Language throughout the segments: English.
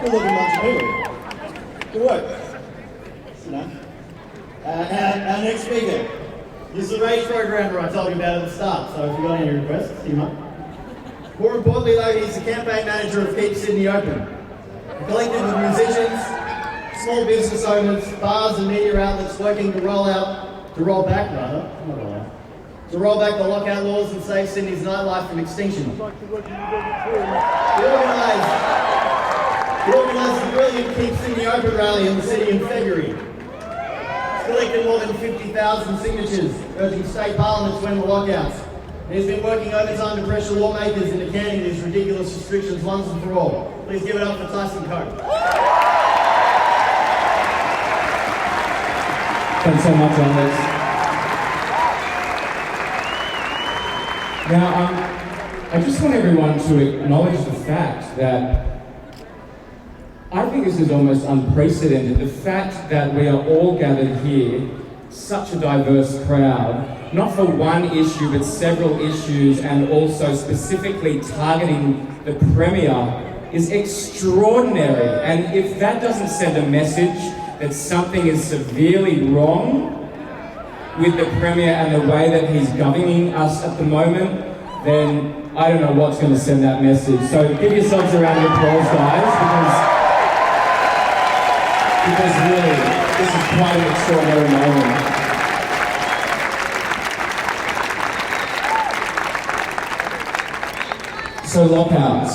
Good looking bunch of people. Good work. You know. Our next speaker is the race programmer I told you about at the start, so if you've got any requests, you might. More importantly though, he's the campaign manager of Keep Sydney Open, a collective of musicians, small business owners, bars and media outlets working to roll back the lockout laws and save Sydney's nightlife from extinction. He organised the brilliant Keep Sydney Open rally in the city in February. He's collected more than 50,000 signatures urging state parliament to end the lockouts. And he's been working overtime to pressure lawmakers into canning these ridiculous restrictions once and for all. Please give it up for Tyson. Thanks so much, Anders. Now, I just want everyone to acknowledge the fact that I think this is almost unprecedented. The fact that we are all gathered here, such a diverse crowd, not for one issue but several issues, and also specifically targeting the Premier, is extraordinary. And if that doesn't send a message that something is severely wrong with the Premier and the way that he's governing us at the moment, then I don't know what's going to send that message. So give yourselves a round of applause, guys, because really, this is quite an extraordinary moment. So lockouts.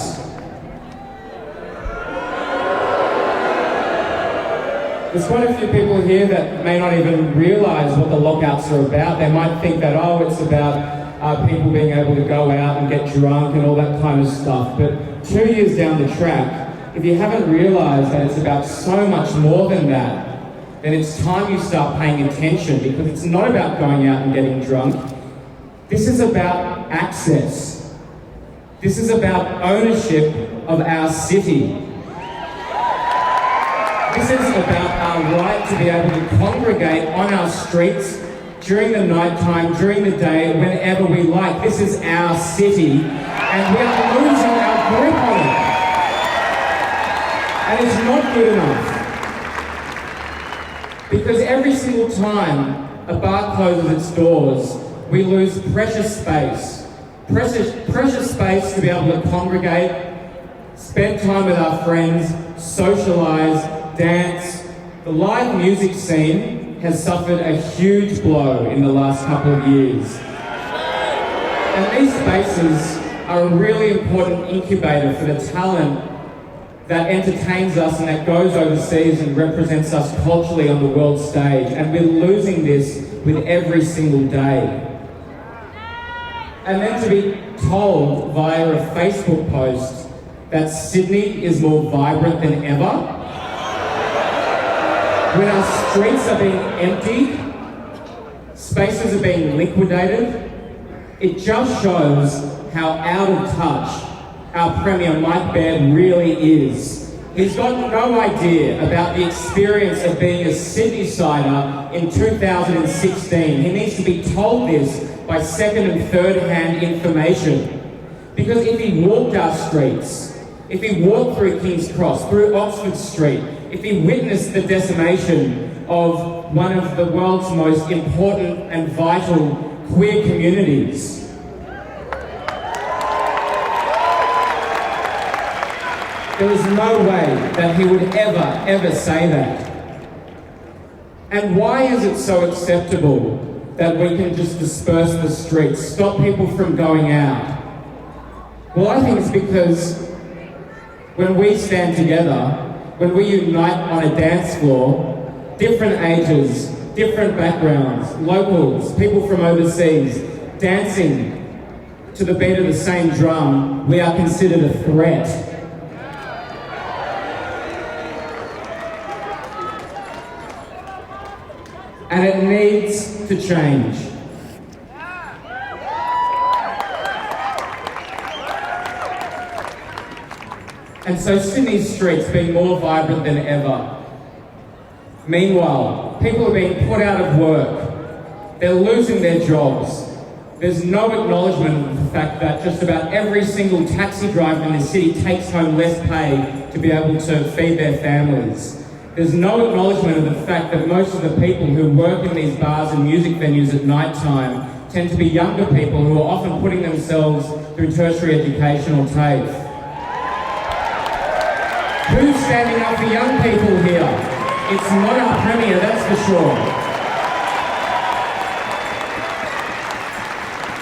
There's quite a few people here that may not even realise what the lockouts are about. They might think that, oh, it's about people being able to go out and get drunk and all that kind of stuff. But 2 years down the track, if you haven't realised that it's about so much more than that, then it's time you start paying attention, because it's not about going out and getting drunk. This is about access. This is about ownership of our city. This is about our right to be able to congregate on our streets during the night time, during the day, whenever we like. This is our city, and we are losing our grip on it. And it's not good enough. Because every single time a bar closes its doors, we lose precious space. Precious space to be able to congregate, spend time with our friends, socialise, dance. The live music scene has suffered a huge blow in the last couple of years. And these spaces are a really important incubator for the talent that entertains us and that goes overseas and represents us culturally on the world stage. And we're losing this with every single day. And then to be told via a Facebook post that Sydney is more vibrant than ever, when our streets are being emptied, spaces are being liquidated, it just shows how out of touch our Premier Mike BAIRD really is. He's got no idea about the experience of being a Sydneysider in 2016. He needs to be told this by second and third hand information. Because if he walked our streets, if he walked through King's Cross, through Oxford Street, if he witnessed the decimation of one of the world's most important and vital queer communities, there is no way that he would ever say that. And why is it so acceptable that we can just disperse the streets, stop people from going out? Well, I think it's because when we stand together, when we unite on a dance floor, different ages, different backgrounds, locals, people from overseas, dancing to the beat of the same drum, we are considered a threat. And it needs to change. And so Sydney's streets being more vibrant than ever. Meanwhile, people are being put out of work. They're losing their jobs. There's no acknowledgement of the fact that just about every single taxi driver in the city takes home less pay to be able to feed their families. There's no acknowledgement of the fact that most of the people who work in these bars and music venues at night time tend to be younger people who are often putting themselves through tertiary education or TAFE. Who's standing up for young people here? It's not our Premier, that's for sure.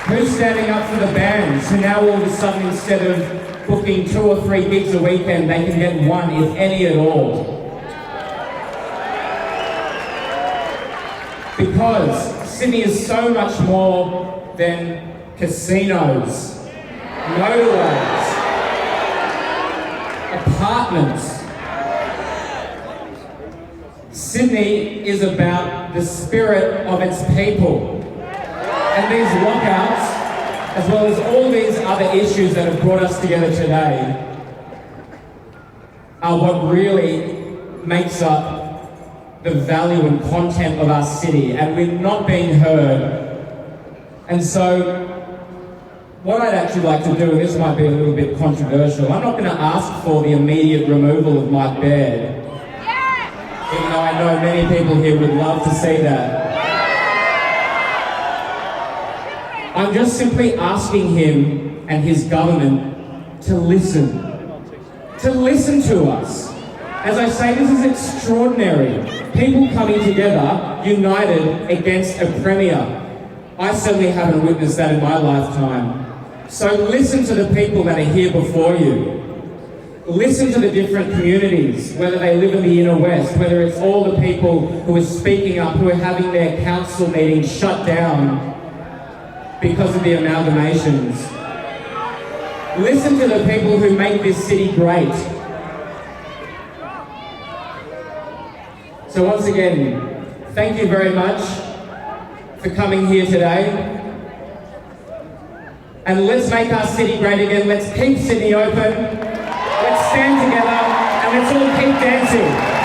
Who's standing up for the bands who now all of a sudden, instead of booking 2 or 3 gigs a weekend, they can get 1, if any at all? Because Sydney is so much more than casinos, motorways, apartments. Sydney is about the spirit of its people. And these lockouts, as well as all these other issues that have brought us together today, are what really makes up the value and content of our city, and we're not being heard. And so, what I'd actually like to do, and this might be a little bit controversial, I'm not going to ask for the immediate removal of Mike BAIRD, even though I know many people here would love to see that. I'm just simply asking him and his government to listen to us. As I say, this is extraordinary. People coming together, united against a Premier. I certainly haven't witnessed that in my lifetime. So listen to the people that are here before you. Listen to the different communities, whether they live in the inner west, whether it's all the people who are speaking up, who are having their council meetings shut down because of the amalgamations. Listen to the people who make this city great. So once again, thank you very much for coming here today. And let's make our city great again. Let's keep Sydney open. Let's stand together and let's all keep dancing.